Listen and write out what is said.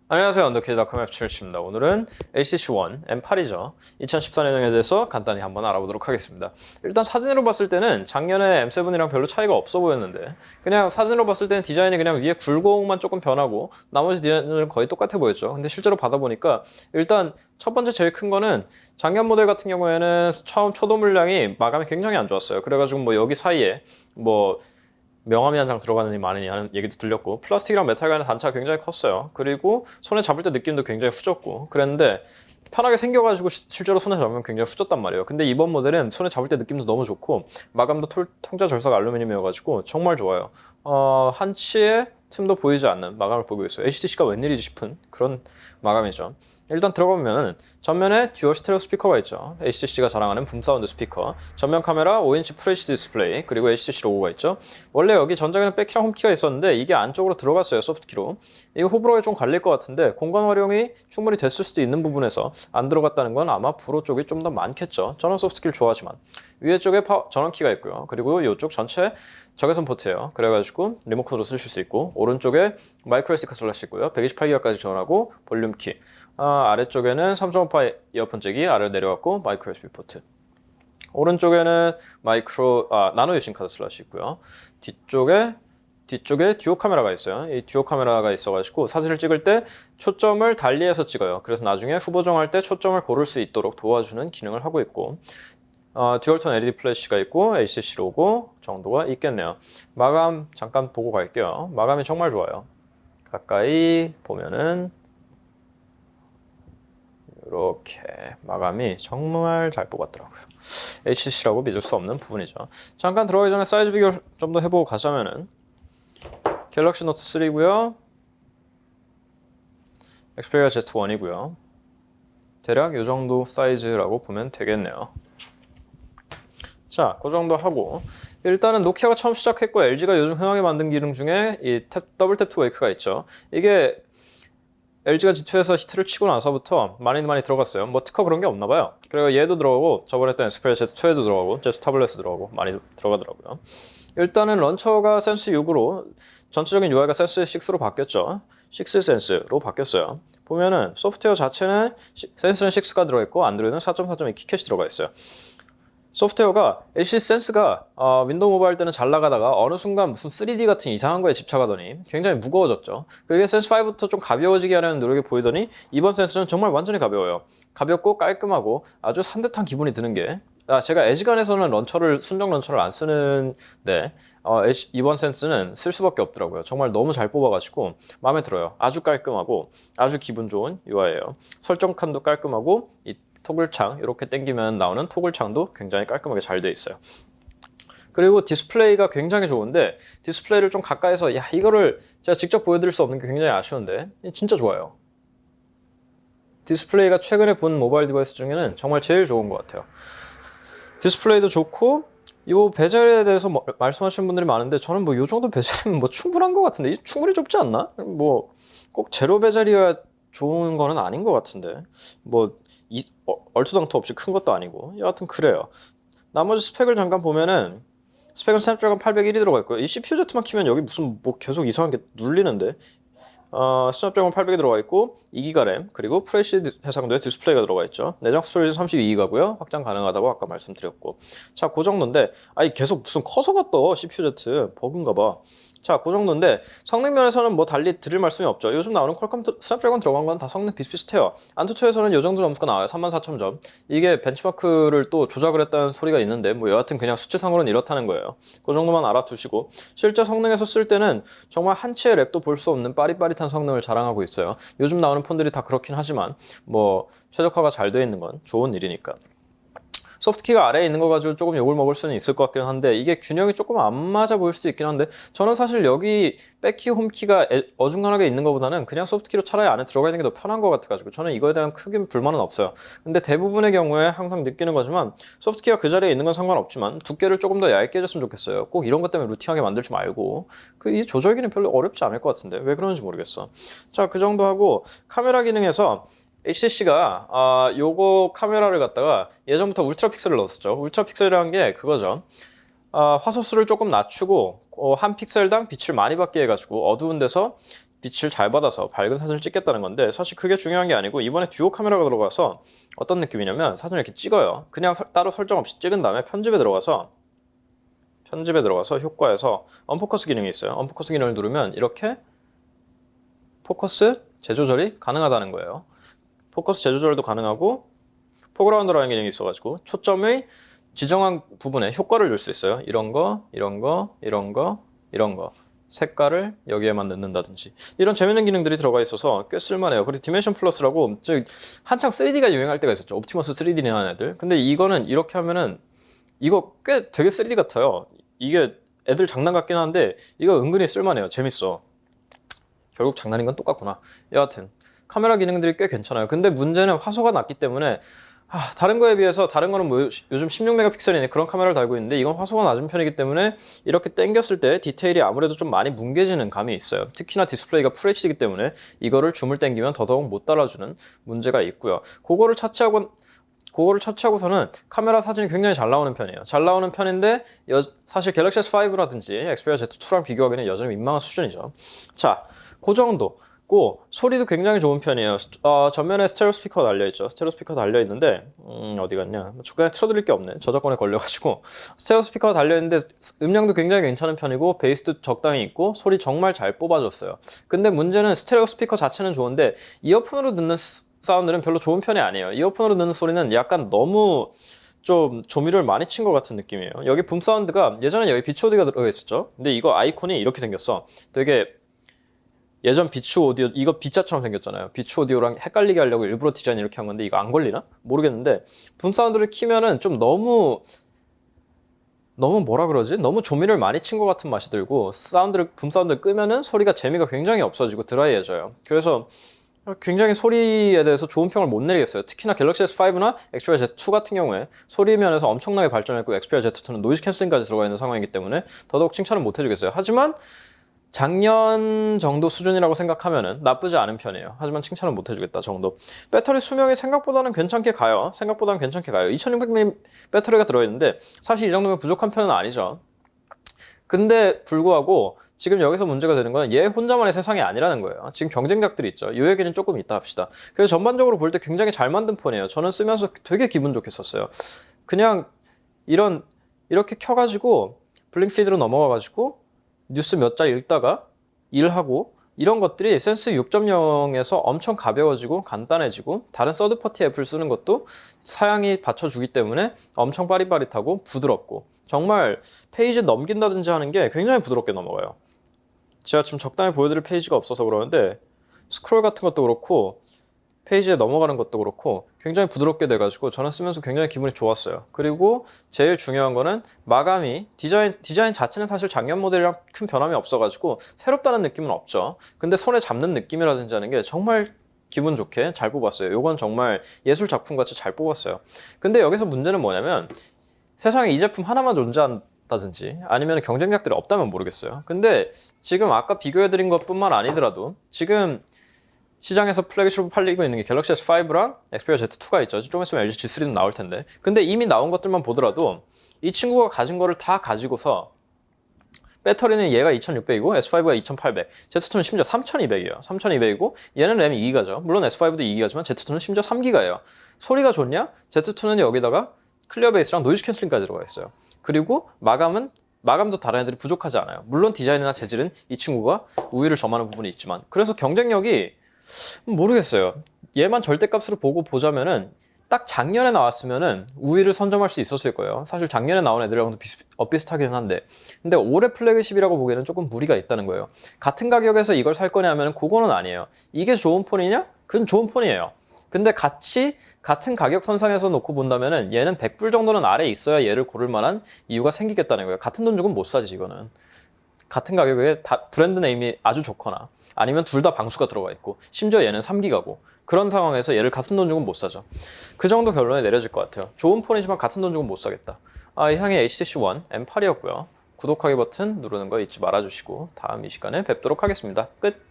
안녕하세요. 언더케이드닷컴 F7입니다. 오늘은 HTC One M8이죠. 2014년형에 대해서 간단히 한번 알아보도록 하겠습니다. 일단 사진으로 봤을 때는 작년에 M7이랑 별로 차이가 없어 보였는데 그냥 사진으로 봤을 때는 디자인이 그냥 위에 굴곡만 조금 변하고 나머지 디자인은 거의 똑같아 보였죠. 근데 실제로 받아보니까 일단 첫 번째 제일 큰 거는 작년 모델 같은 경우에는 처음 초도 물량이 마감이 굉장히 안 좋았어요. 그래가지고 뭐 여기 사이에 뭐 명암이 한 장 들어가느니 마느니 하는 얘기도 들렸고, 플라스틱이랑 메탈 간의 단차가 굉장히 컸어요. 그리고 손에 잡을 때 느낌도 굉장히 후졌고 그랬는데 편하게 생겨가지고 실제로 손에 잡으면 굉장히 후졌단 말이에요. 근데 이번 모델은 손에 잡을 때 느낌도 너무 좋고 마감도 통자 절삭 알루미늄이어가지고 정말 좋아요. 한치의 틈도 보이지 않는 마감을 보이고 있어요. HTC가 웬일이지 싶은 그런 마감이죠. 일단 들어가면은 전면에 듀얼 스테레오 스피커가 있죠. HTC가 자랑하는 붐사운드 스피커, 전면 카메라 5인치 FHD 디스플레이, 그리고 HTC 로고가 있죠. 원래 여기 전작에는 백키랑 홈키가 있었는데 이게 안쪽으로 들어갔어요. 소프트키로. 이거 호불호에 좀 갈릴 것 같은데 공간 활용이 충분히 됐을 수도 있는 부분에서 안 들어갔다는 건 아마 불호 쪽이 좀 더 많겠죠. 저는 소프트키를 좋아하지만. 위에 쪽에 전원키가 있고요. 그리고 이쪽 전체 적외선 포트예요. 그래가지고 리모컨으로 쓰실 수 있고, 오른쪽에 마이크로 SD 카드 슬래시 있고요. 128기가까지 지원하고 볼륨 키. 아래쪽에는 3.5파 이어폰 잭이 아래로 내려왔고 마이크로 USB 포트. 오른쪽에는 나노 유심 카드 슬래시 있고요. 뒤쪽에 듀오 카메라가 있어요. 이 듀오 카메라가 있어가지고 사진을 찍을 때 초점을 달리해서 찍어요. 그래서 나중에 후보 정할 때 초점을 고를 수 있도록 도와주는 기능을 하고 있고, 듀얼톤 LED 플래시가 있고 HTC 로고 정도가 있겠네요. 마감 잠깐 보고 갈게요. 마감이 정말 좋아요. 가까이 보면은 이렇게 마감이 정말 잘 뽑았더라고요. HTC라고 믿을 수 없는 부분이죠. 잠깐 들어가기 전에 사이즈 비교 좀 더 해보고 가자면은 갤럭시 노트 3고요. 엑스페리아 Z1이고요. 대략 이 정도 사이즈라고 보면 되겠네요. 자, 그 정도 하고 일단은 노키아가 처음 시작했고 LG가 요즘 흔하게 만든 기능 중에 이 더블 탭 투 웨이크가 있죠. 이게 LG가 G2에서 히트를 치고 나서부터 많이 들어갔어요. 뭐 특허 그런 게 없나 봐요. 그리고 얘도 들어가고 저번에 했던 엑스페리아 Z2에도 들어가고 제스 타블렛도 들어가고 많이 들어가더라고요. 일단은 런처가 센스 6으로 전체적인 UI가 센스 6로 바뀌었죠. 6 센스로 바뀌었어요. 보면은 소프트웨어 자체는 센스는 6가 들어있고 안드로이드는 4.4.2 키캣이 들어가 있어요. 소프트웨어가 HTC 센스가 윈도우 모바일 때는 잘 나가다가 어느 순간 무슨 3D 같은 이상한 거에 집착하더니 굉장히 무거워졌죠. 그게 센스 5부터 좀 가벼워지게 하려는 노력이 보이더니 이번 센스는 정말 완전히 가벼워요. 가볍고 깔끔하고 아주 산뜻한 기분이 드는 게, 제가 에지간에서는 순정 런처를 안 쓰는데 이번 센스는 쓸 수밖에 없더라고요. 정말 너무 잘 뽑아가지고 마음에 들어요. 아주 깔끔하고 아주 기분 좋은 UI예요. 설정칸도 깔끔하고 이 토글창 이렇게 당기면 나오는 토글창도 굉장히 깔끔하게 잘 되어 있어요. 그리고 디스플레이가 굉장히 좋은데 디스플레이를 좀 가까이서 이거를 제가 직접 보여드릴 수 없는 게 굉장히 아쉬운데 진짜 좋아요. 디스플레이가 최근에 본 모바일 디바이스 중에는 정말 제일 좋은 것 같아요. 디스플레이도 좋고 이 베젤에 대해서 말씀하시는 분들이 많은데 저는 뭐 이 정도 베젤이면 뭐 충분한 것 같은데 충분히 좁지 않나? 뭐 꼭 제로 베젤이어야 좋은 거는 아닌 것 같은데 뭐 얼토당토 없이 큰 것도 아니고 여하튼 그래요. 나머지 스펙을 잠깐 보면은 스펙은 스냅드래곤 801이 들어가 있고요. 이 CPU-Z만 키면 여기 무슨 뭐 계속 이상한 게 눌리는데 스냅드래곤 800이 들어가 있고 2기가 램, 그리고 FHD 해상도의 디스플레이가 들어가 있죠. 내장 스토리지 32기가고요. 확장 가능하다고 아까 말씀드렸고, 자, 그 정도인데 계속 무슨 커서가 떠 CPU-Z 버그인가 봐. 자, 그 정도인데 성능 면에서는 뭐 달리 드릴 말씀이 없죠. 요즘 나오는 퀄컴 스냅드래곤 들어간 건 다 성능 비슷비슷해요. 안투투에서는 요 정도 점수가 나와요. 34,000점. 이게 벤치마크를 또 조작을 했다는 소리가 있는데 뭐 여하튼 그냥 수치상으로는 이렇다는 거예요. 그 정도만 알아두시고 실제 성능에서 쓸 때는 정말 한치의 렉도 볼 수 없는 빠릿빠릿한 성능을 자랑하고 있어요. 요즘 나오는 폰들이 다 그렇긴 하지만 뭐 최적화가 잘 되어 있는 건 좋은 일이니까. 소프트키가 아래에 있는 거 가지고 조금 욕을 먹을 수는 있을 것 같긴 한데 이게 균형이 조금 안 맞아 보일 수도 있긴 한데 저는 사실 여기 백키, 홈키가 어중간하게 있는 것보다는 그냥 소프트키로 차라리 안에 들어가 있는 게 더 편한 것 같아가지고 저는 이거에 대한 크게 불만은 없어요. 근데 대부분의 경우에 항상 느끼는 거지만 소프트키가 그 자리에 있는 건 상관없지만 두께를 조금 더 얇게 해줬으면 좋겠어요. 꼭 이런 것 때문에 루팅하게 만들지 말고 이 조절기는 별로 어렵지 않을 것 같은데 왜 그러는지 모르겠어. 자, 그 정도 하고 카메라 기능에서 HTC가 요거 카메라를 갖다가 예전부터 울트라 픽셀을 넣었었죠. 울트라 픽셀이라는 게 그거죠. 화소수를 조금 낮추고 한 픽셀당 빛을 많이 받게 해가지고 어두운 데서 빛을 잘 받아서 밝은 사진을 찍겠다는 건데 사실 그게 중요한 게 아니고 이번에 듀오 카메라가 들어가서 어떤 느낌이냐면 사진을 이렇게 찍어요. 그냥 따로 설정 없이 찍은 다음에 편집에 들어가서 효과에서 언포커스 기능이 있어요. 언포커스 기능을 누르면 이렇게 포커스 재조절이 가능하다는 거예요. 포커스 재조절도 가능하고 포그라운드라는 기능이 있어가지고 초점의 지정한 부분에 효과를 줄 수 있어요. 이런 거, 이런 거, 이런 거, 이런 거. 색깔을 여기에만 넣는다든지 이런 재밌는 기능들이 들어가 있어서 꽤 쓸만해요. 그리고 디멘션 플러스라고 한창 3D가 유행할 때가 있었죠. 옵티머스 3D라는 애들. 근데 이거는 이렇게 하면은 이거 꽤 되게 3D 같아요. 이게 애들 장난 같긴 한데 이거 은근히 쓸만해요. 재밌어. 결국 장난인 건 똑같구나. 여하튼 카메라 기능들이 꽤 괜찮아요. 근데 문제는 화소가 낮기 때문에 다른 거에 비해서 다른 거는 뭐 요즘 16메가픽셀이네 그런 카메라를 달고 있는데 이건 화소가 낮은 편이기 때문에 이렇게 당겼을 때 디테일이 아무래도 좀 많이 뭉개지는 감이 있어요. 특히나 디스플레이가 FHD이기 때문에 이거를 줌을 당기면 더더욱 못 달아주는 문제가 있고요. 그거를 차치하고서는 카메라 사진이 굉장히 잘 나오는 편이에요. 잘 나오는 편인데 사실 갤럭시 S5라든지 엑스페리아 Z2랑 비교하기는 여전히 민망한 수준이죠. 자, 그 정도. 소리도 굉장히 좋은 편이에요. 전면에 스테레오 스피커가 달려있죠. 스테레오 스피커 달려있는데 어디 갔냐, 그냥 틀어드릴 게 없네. 저작권에 걸려가지고. 스테레오 스피커가 달려있는데 음량도 굉장히 괜찮은 편이고 베이스도 적당히 있고 소리 정말 잘 뽑아줬어요. 근데 문제는 스테레오 스피커 자체는 좋은데 이어폰으로 듣는 사운드는 별로 좋은 편이 아니에요. 이어폰으로 듣는 소리는 약간 너무 좀 조미료를 많이 친 것 같은 느낌이에요. 여기 붐 사운드가 예전에 여기 비치 오디오가 들어가 있었죠. 근데 이거 아이콘이 이렇게 생겼어. 되게 예전 비추 오디오, 이거 B자처럼 생겼잖아요. 비추 오디오랑 헷갈리게 하려고 일부러 디자인 이렇게 한 건데 이거 안 걸리나? 모르겠는데 붐 사운드를 키면은 좀 너무 뭐라 그러지? 너무 조미료를 많이 친 것 같은 맛이 들고 붐 사운드를 끄면은 소리가 재미가 굉장히 없어지고 드라이해져요. 그래서 굉장히 소리에 대해서 좋은 평을 못 내리겠어요. 특히나 갤럭시 S5나 엑스페리아 Z2 같은 경우에 소리 면에서 엄청나게 발전했고 엑스페리아 Z2는 노이즈 캔슬링까지 들어가 있는 상황이기 때문에 더더욱 칭찬을 못 해주겠어요. 하지만 작년 정도 수준이라고 생각하면은 나쁘지 않은 편이에요. 하지만 칭찬은 못 해주겠다 정도. 배터리 수명이 생각보다는 괜찮게 가요. 2600mAh 배터리가 들어있는데 사실 이 정도면 부족한 편은 아니죠. 근데 불구하고 지금 여기서 문제가 되는 건 얘 혼자만의 세상이 아니라는 거예요. 지금 경쟁작들이 있죠. 이 얘기는 조금 이따 합시다. 그래서 전반적으로 볼 때 굉장히 잘 만든 폰이에요. 저는 쓰면서 되게 기분 좋게 썼어요. 그냥 이렇게 켜가지고 블링피드로 넘어가가지고 뉴스 몇 자 읽다가 일하고 이런 것들이 센스 6.0에서 엄청 가벼워지고 간단해지고 다른 서드파티 앱을 쓰는 것도 사양이 받쳐주기 때문에 엄청 빠릿빠릿하고 부드럽고 정말 페이지 넘긴다든지 하는 게 굉장히 부드럽게 넘어가요. 제가 지금 적당히 보여드릴 페이지가 없어서 그러는데 스크롤 같은 것도 그렇고 페이지에 넘어가는 것도 그렇고 굉장히 부드럽게 돼가지고 저는 쓰면서 굉장히 기분이 좋았어요. 그리고 제일 중요한 거는 마감이 디자인 자체는 사실 작년 모델이랑 큰 변함이 없어가지고 새롭다는 느낌은 없죠. 근데 손에 잡는 느낌이라든지 하는 게 정말 기분 좋게 잘 뽑았어요. 이건 정말 예술 작품같이 잘 뽑았어요. 근데 여기서 문제는 뭐냐면 세상에 이 제품 하나만 존재한다든지 아니면 경쟁작들이 없다면 모르겠어요. 근데 지금 아까 비교해드린 것뿐만 아니더라도 지금 시장에서 플래그십으로 팔리고 있는 게 갤럭시 S5랑 엑스페리아 Z2가 있죠. 좀 있으면 LG G3도 나올 텐데. 근데 이미 나온 것들만 보더라도 이 친구가 가진 거를 다 가지고서 배터리는 얘가 2600이고 S5가 2800, Z2는 심지어 3200이에요. 3200이고 얘는 램이 2기가죠. 물론 S5도 2기가지만 Z2는 심지어 3기가예요. 소리가 좋냐? Z2는 여기다가 클리어 베이스랑 노이즈 캔슬링까지 들어가 있어요. 그리고 마감도 다른 애들이 부족하지 않아요. 물론 디자인이나 재질은 이 친구가 우위를 점하는 부분이 있지만 그래서 경쟁력이 모르겠어요. 얘만 절대값으로 보고 보자면은 딱 작년에 나왔으면은 우위를 선점할 수 있었을 거예요. 사실 작년에 나온 애들이랑도 비슷하긴 한데 근데 올해 플래그십이라고 보기에는 조금 무리가 있다는 거예요. 같은 가격에서 이걸 살 거냐 하면 그거는 아니에요. 이게 좋은 폰이냐? 그건 좋은 폰이에요. 근데 같은 가격 선상에서 놓고 본다면은 얘는 100불 정도는 아래에 있어야 얘를 고를 만한 이유가 생기겠다는 거예요. 같은 돈 주고는 못 사지 이거는. 같은 가격에 브랜드 네임이 아주 좋거나 아니면 둘 다 방수가 들어가 있고 심지어 얘는 3기가고 그런 상황에서 얘를 같은 돈 주고는 못 사죠. 그 정도 결론에 내려질 것 같아요. 좋은 폰이지만 같은 돈 주고는 못 사겠다. 이상의 HTC One M8이었고요. 구독하기 버튼 누르는 거 잊지 말아주시고 다음 이 시간에 뵙도록 하겠습니다. 끝!